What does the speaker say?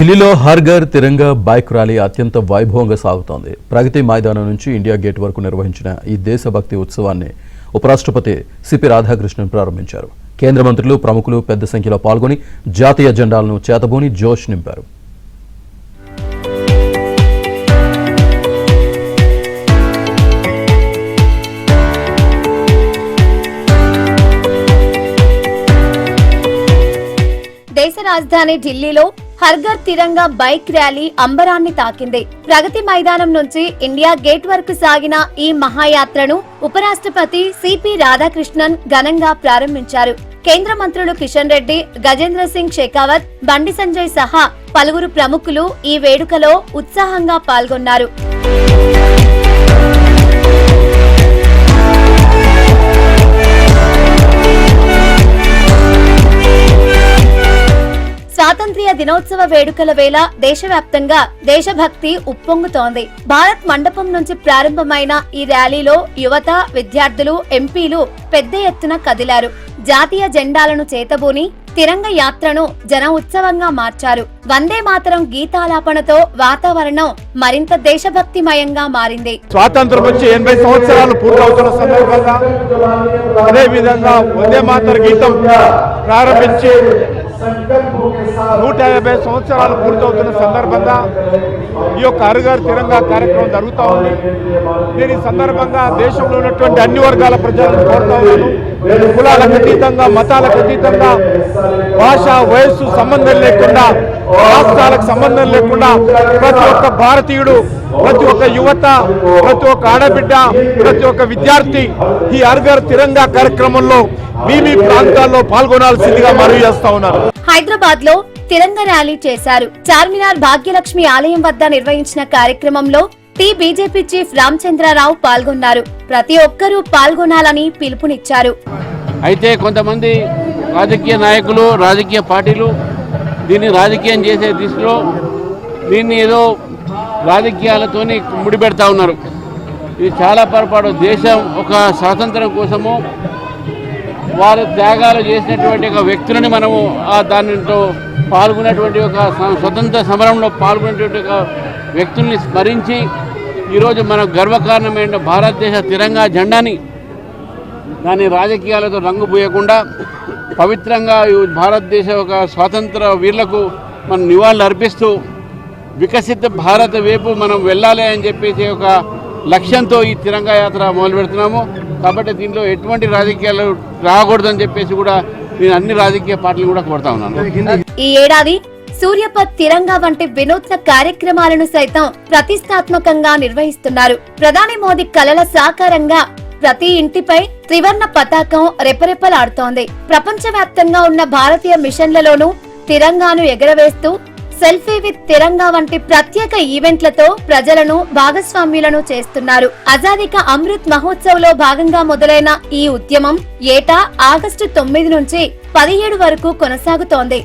ఢిల్లీలో Har Ghar Tiranga bike rally అత్యంత వైభవంగా సాగుతోంది. ప్రగతి మైదానం నుంచి ఇండియా గేట్ వరకు నిర్వహించిన ఈ దేశభక్తి ఉత్సవాన్ని ఉపరాష్ట్రపతి సిపి రాధాకృష్ణన్ ప్రారంభించారు. కేంద్ర మంత్రులు, ప్రముఖులు పెద్ద సంఖ్యలో పాల్గొని జాతీయ జెండాలను చేతబూని జోష్ నింపారు. దేశ రాజధాని ఢిల్లీలో హర్ ఘర్ తిరంగా బైక్ ర్యాలీ అంబరాన్ని తాకింది. ప్రగతి మైదానం నుంచి ఇండియా గేట్ వరకు సాగిన ఈ మహాయాత్రను ఉపరాష్ట్రపతి సిపి రాధాకృష్ణన్ ఘనంగా ప్రారంభించారు. కేంద్ర మంత్రులు కిషన్ రెడ్డి, గజేంద్ర సింగ్ షెకావత్, బండి సంజయ్ సహా పలువురు ప్రముఖులు ఈ వేడుకలో ఉత్సాహంగా పాల్గొన్నారు. స్వాతంత్ర్య దినోత్సవ వేడుకల వేళ దేశవ్యాప్తంగా దేశభక్తి ఉప్పొంగుతోంది. భారత్ మండపం నుంచి ప్రారంభమైన ఈ ర్యాలీలో యువత, విద్యార్థులు, ఎంపీలు పెద్ద ఎత్తున కదిలారు. జాతీయ జెండాలను చేతబూని తిరంగ యాత్రను జన ఉత్సవంగా మార్చారు. వందే మాతరం గీతాలాపనతో వాతావరణం మరింత దేశభక్తిమయంగా మారింది. స్వాతంత్రం వచ్చి 80 సంవత్సరాలు పూర్తవుతున్న సందర్భంగా అదే విధంగా వందే మాతర గీతం ప్రారంభించి 150 సంవత్సరాలు పూర్తవుతున్న సందర్భంగా ఈ యొక్క హర్ ఘర్ తిరంగా కార్యక్రమం జరుగుతూ ఉంది. దీని సందర్భంగా దేశంలో ఉన్నటువంటి అన్ని వర్గాల ప్రజలను కోరుతా ఉన్నాను. కులాలకు అతీతంగా, మతాలకు అతీతంగా, భాష, వయస్సు సంబంధం లేకుండా, రాష్ట్రాలకు సంబంధం లేకుండా ప్రతి ఒక్క భారతీయుడు, ప్రతి ఒక్క యువత, ప్రతి ఒక్క ఆడబిడ్డ, ప్రతి ఒక్క విద్యార్థి ఈ హర్ ఘర్ తిరంగా కార్యక్రమంలో మీ ప్రాంతాల్లో పాల్గొనాల్సిందిగా మనవి చేస్తా ఉన్నారు. హైదరాబాద్ లో తిరంగ ర్యాలీ చేశారు. చార్మినార్ భాగ్యలక్ష్మి ఆలయం వద్ద నిర్వహించిన కార్యక్రమంలో బీజేపీ చీఫ్ రామచంద్రరావు పాల్గొన్నారు. ప్రతి ఒక్కరూ పాల్గొనాలని పిలుపునిచ్చారు. అయితే కొంతమంది రాజకీయ నాయకులు, రాజకీయ పార్టీలు దీన్ని రాజకీయం చేసే దిశలో దీన్ని ఏదో రాజకీయాలతోని ముడిపెడతా ఉన్నారు. ఇది చాలా పొరపాటు. దేశం ఒక స్వాతంత్రం కోసము వారు త్యాగాలు చేసినటువంటి ఒక వ్యక్తులని మనము దానితో పాల్గొన్నటువంటి ఒక స్వతంత్ర సమరంలో పాల్గొనేటువంటి ఒక వ్యక్తుల్ని స్మరించి ఈరోజు మన గర్వకారణమైన భారతదేశ తిరంగా జెండాని దాని రాజకీయాలతో రంగు పూయకుండా పవిత్రంగా భారతదేశ ఒక స్వాతంత్ర వీరులకు మనం నివాళులు అర్పిస్తూ వికసిత భారత వైపు మనం వెళ్ళాలి అని చెప్పేసి ఒక లక్ష్యంతో ఈ తిరంగా యాత్ర మొదలు పెడుతున్నాము. కాబట్టి దీంట్లో ఎటువంటి రాజకీయాలు రాకూడదని చెప్పేసి కూడా నేను అన్ని రాజకీయ పార్టీలు కూడా కోరుతా ఉన్నాను. ఈ ఏడాది సూర్యపథ్ తిరంగా వంటి వినూత్న కార్యక్రమాలను సైతం ప్రతిష్టాత్మకంగా నిర్వహిస్తున్నారు. ప్రధాని మోదీ కలల సాకారంగా ప్రతి ఇంటిపై త్రివర్ణ పతాకం రెపరెపలాడుతోంది. ప్రపంచవ్యాప్తంగా ఉన్న భారతీయ మిషన్లలోనూ తిరంగాను ఎగరవేస్తూ సెల్ఫీ విత్ తిరంగా వంటి ప్రత్యేక ఈవెంట్లతో ప్రజలను భాగస్వామ్యులను చేస్తున్నారు. ఆజాదీ కా అమృత్ మహోత్సవ్ లో భాగంగా మొదలైన ఈ ఉద్యమం ఏటా ఆగస్టు 9 నుంచి 17 వరకు కొనసాగుతోంది.